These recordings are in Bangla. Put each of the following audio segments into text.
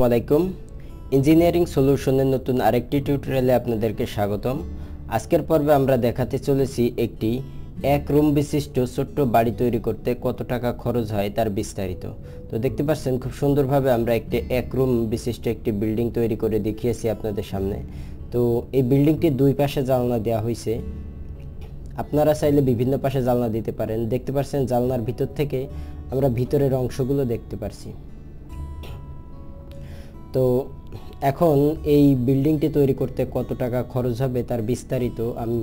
আসসালামাইকুম ইঞ্জিনিয়ারিং সলিউশনের নতুন আরেকটি টিউটোরিয়ালে আপনাদেরকে স্বাগতম। আজকের পর্বে আমরা দেখাতে চলেছি একটি এক রুম বিশিষ্ট ছোট্ট বাড়ি তৈরি করতে কত টাকা খরচ হয় তার বিস্তারিত। তো দেখতে পাচ্ছেন খুব সুন্দরভাবে আমরা একটি এক রুম বিশিষ্ট একটি বিল্ডিং তৈরি করে দেখিয়েছি আপনাদের সামনে। তো এই বিল্ডিংটির দুই পাশে জানলা দেওয়া হয়েছে, আপনারা চাইলে বিভিন্ন পাশে জানলা দিতে পারেন। দেখতে পাচ্ছেন জানলার ভিতর থেকে আমরা ভিতরের অংশগুলো দেখতে পারছি। তো এখন এই বিল্ডিংটি তৈরি করতে কত টাকা খরচ হবে তার বিস্তারিত আমি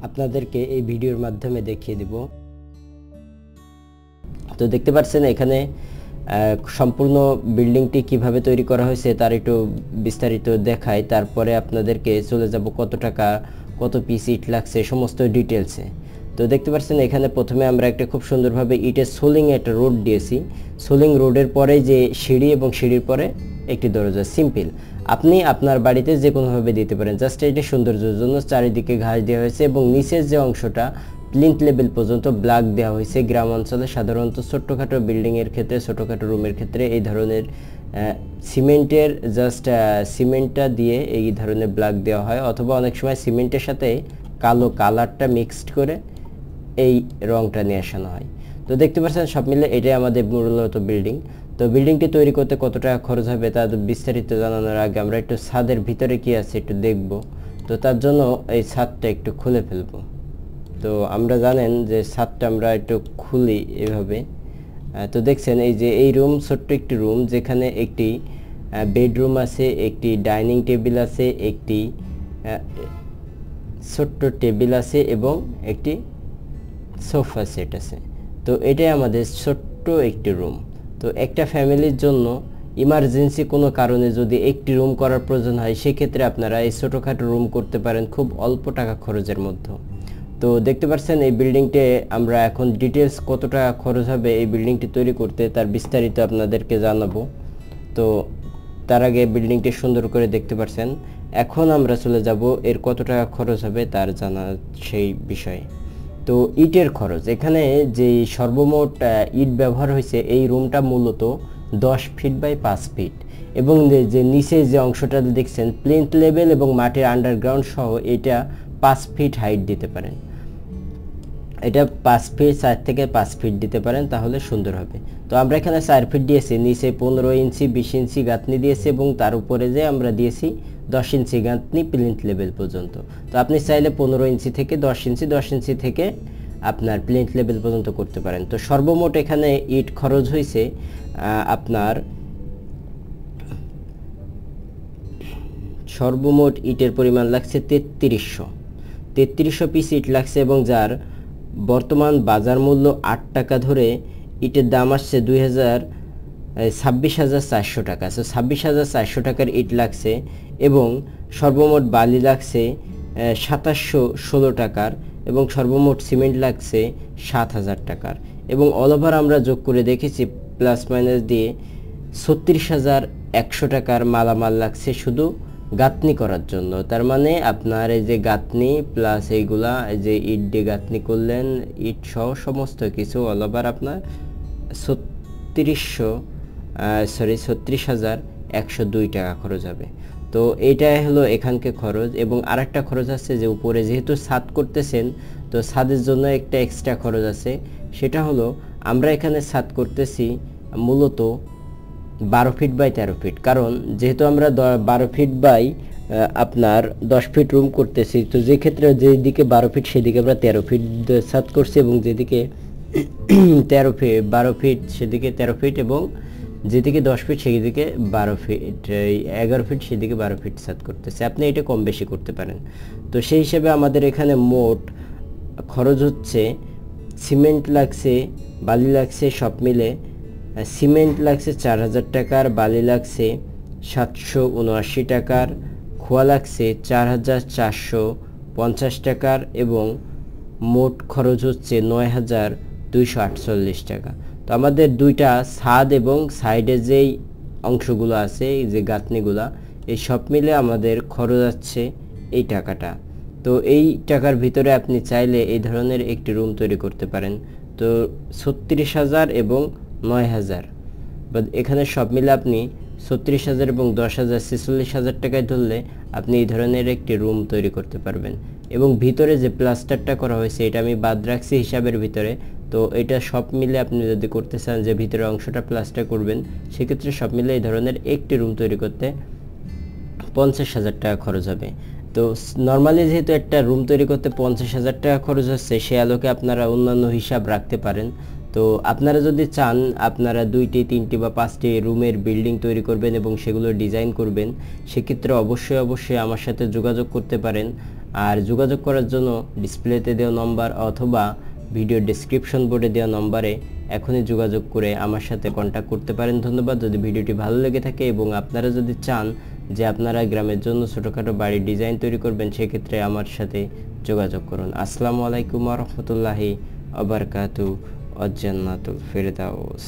আপনাদেরকে এই ভিডিওর মাধ্যমে দেখিয়ে দেব। তো দেখতে পাচ্ছেন এখানে সম্পূর্ণ বিল্ডিংটি কিভাবে তৈরি করা হয়েছে তার একটু বিস্তারিত দেখাই, তারপরে আপনাদেরকে চলে যাব কত টাকা কত পিস ইট লাগছে সমস্ত ডিটেলসে। তো দেখতে পাচ্ছেন এখানে প্রথমে আমরা একটা খুব সুন্দরভাবে ইটের সোলিং একটা রোড দিয়েছি। সোলিং রোডের পরে যে সিঁড়ি এবং সিঁড়ির পরে একটি দরজা, সিম্পল। আপনি আপনার বাড়িতে যে কোনোভাবে দিতে পারেন, জাস্ট এটি সৌন্দর্যের জন্য চারিদিকে ঘাস দেওয়া হয়েছে এবং নিচের যে অংশটা প্লিন্থ লেভেল পর্যন্ত ব্লক দেওয়া হয়েছে। গ্রাম অঞ্চলে সাধারণত ছোট্টখাটো বিল্ডিংয়ের ক্ষেত্রে ছোটোখাটো রুমের ক্ষেত্রে এই ধরনের সিমেন্টের সিমেন্টটা দিয়ে এই ধরনের ব্লক দেওয়া হয়, অথবা অনেক সময় সিমেন্টের সাথে কালো কালারটা মিক্সড করে এই রংটা নিয়ে আসানো হয়। তো দেখতে পাচ্ছেন সব মিলে এটাই আমাদের মূলত বিল্ডিং। তো বিল্ডিংটি তৈরি করতে কত টাকা খরচ হবে তার বিস্তারিত জানানোর আগে আমরা একটু ছাদের ভিতরে কি আছে একটু দেখব। তো তার জন্য এই ছাদটা একটু খুলে ফেলব। তো আমরা জানেন যে ছাদটা আমরা একটু খুলি এভাবে। তো দেখছেন এই যে এই রুম, ছোট্ট একটি রুম যেখানে একটি বেডরুম আছে, একটি ডাইনিং টেবিল আছে, একটি ছোট্ট টেবিল আছে এবং একটি সোফা সেট আছে। তো এটাই আমাদের ছোট্ট একটি রুম। তো একটা ফ্যামিলির জন্য ইমার্জেন্সি কোনো কারণে যদি একটি রুম করার প্রয়োজন হয় সেক্ষেত্রে আপনারা এই ছোটোখাটো রুম করতে পারেন খুব অল্প টাকা খরচের মধ্যে। তো দেখতে পাচ্ছেন এই বিল্ডিংটি আমরা এখন ডিটেলস কত টাকা খরচ হবে এই বিল্ডিংটি তৈরি করতে তার বিস্তারিত আপনাদেরকে জানাবো। তো তার আগে বিল্ডিংটি সুন্দর করে দেখতে পাচ্ছেন, এখন আমরা চলে যাব এর কত টাকা খরচ হবে তার জানা সেই বিষয়ে। তো ইটের খরচ, এখানে যে সর্বমোট ইট ব্যবহার হয়েছে এই রুমটা মূলত 10 ফিট বাই 5 ফিট এবং যে নিচে যে অংশটা দেখছেন প্লিন্থ লেভেল এবং মাটির আন্ডারগ্রাউন্ড সহ এটা 5 ফিট হাইট দিতে পারেন। এটা 5 ফিট 4 থেকে 5 ফিট দিতে পারেন, তাহলে সুন্দর হবে। তো আমরা এখানে 4 ফিট দিয়েছি, নিচে 15 ইঞ্চি 20 ইঞ্চি গাঁথনি দিয়েছি এবং তার উপরে যে আমরা দিয়েছি 10 ইঞ্চি গাঁথনি প্লিন্থ লেভেল পর্যন্ত। তো আপনি চাইলে 15 ইঞ্চি থেকে 10 ইঞ্চি 10 ইঞ্চি থেকে আপনার প্লিন্থ লেভেল পর্যন্ত করতে পারেন। তো সর্বমোট এখানে ইট খরচ হয়েছে আপনার সর্বমোট ইটের পরিমাণ লাগছে 3300 পিস ইট লাগছে এবং যার বর্তমান বাজার মূল্য 8 টাকা ধরে ইটের দাম আসছে 26,400 টাকা। সো 26,400 টাকার ইট লাগছে এবং সর্বমোট বালি লাগছে 2716 টাকার এবং সর্বমোট সিমেন্ট লাগছে 7000 টাকার এবং অল ওভার আমরা যোগ করে দেখেছি প্লাস মাইনাস দিয়ে 36,100 টাকার মালামাল লাগছে শুধু গাঁথনি করার জন্য। তার মানে আপনার এই যে গাঁথনি প্লাস এইগুলা যে ইট দিয়ে গাঁথনি করলেন ইট সহ সমস্ত কিছু অল ওভার আপনার 36,102 টাকা খরচ হবে। তো এইটাই হলো এখানকার খরচ এবং আরেকটা খরচ আছে যে উপরে যেহেতু ছাদ করতেছেন তো ছাদের জন্য একটা এক্সট্রা খরচ আছে, সেটা হলো আমরা এখানে ছাদ করতেছি মূলত 12 ফিট বাই 13 ফিট, কারণ যেহেতু আমরা 12 ফিট বাই আপনার 10 ফিট রুম করতেছি, তো যে ক্ষেত্রে যেদিকে 12 ফিট সেদিকে আমরা 13 ফিট ছাদ করছি এবং যেদিকে 12 ফিট সেদিকে 13 ফিট এবং যেদিকে 10 ফিট সেদিকে 12 ফিট 11 ফিট সেদিকে 12 ফিট ছাদ করতেছে। আপনি এটা কম বেশি করতে পারেন। তো সেই হিসেবে আমাদের এখানে মোট খরচ হচ্ছে সিমেন্ট লাগছে বালি লাগছে সব মিলে সিমেন্ট লাগছে 4000 টাকার, বালি লাগছে 779 টাকার, খোয়া লাগছে 4450 টাকার এবং মোট খরচ হচ্ছে 9248 টাকা। তো আমাদের দুইটা ছাদ এবং সাইডে যেই অংশগুলো আছে এই যে গাঁথনিগুলা এই সব মিলে আমাদের খরচ আছে এই টাকাটা। তো এই টাকার ভিতরে আপনি চাইলে এই ধরনের একটি রুম তৈরি করতে পারেন। তো 36,000 এবং 9,000 এখানে সব মিলে আপনি 36,000 এবং 10,000 46,000 টাকায় ধরলে আপনি এই ধরনের একটি রুম তৈরি করতে পারবেন। এবং ভিতরে যে প্লাস্টারটা করা হয়েছে এটা আমি বাদ রাখছি হিসাবের ভিতরে। তো এটা সব মিলে আপনি যদি করতে চান যে ভিতরের অংশটা প্লাস্টার করবেন, সেক্ষেত্রে সব মিলে এই ধরনের একটি রুম তৈরি করতে 50,000 টাকা খরচ হবে। তো নর্মালি যেহেতু একটা রুম তৈরি করতে 50,000 টাকা খরচ হচ্ছে, সে আলোকে আপনারা অন্যান্য হিসাব রাখতে পারেন। তো আপনারা যদি চান আপনারা 2টি 3টি বা 5টি রুমের বিল্ডিং তৈরি করবেন এবং সেগুলো ডিজাইন করবেন, সেক্ষেত্রে অবশ্যই আমার সাথে যোগাযোগ করতে পারেন। আর যোগাযোগ করার জন্য ডিসপ্লেতে দেওয়া নম্বর অথবা ভিডিও ডেসক্রিপশন বোর্ডে দেওয়া নম্বরে এখনই যোগাযোগ করে আমার সাথে কন্ট্যাক্ট করতে পারেন। ধন্যবাদ। যদি ভিডিওটি ভালো লেগে থাকে এবং আপনারা যদি চান যে আপনারা গ্রামের জন্য ছোটোখাটো বাড়ির ডিজাইন তৈরি করবেন, সেক্ষেত্রে আমার সাথে যোগাযোগ করুন। আসসালামু আলাইকুম ওয়া রাহমাতুল্লাহি ওয়া বারাকাতুহু। জান্নাতুল ফেরদাউস।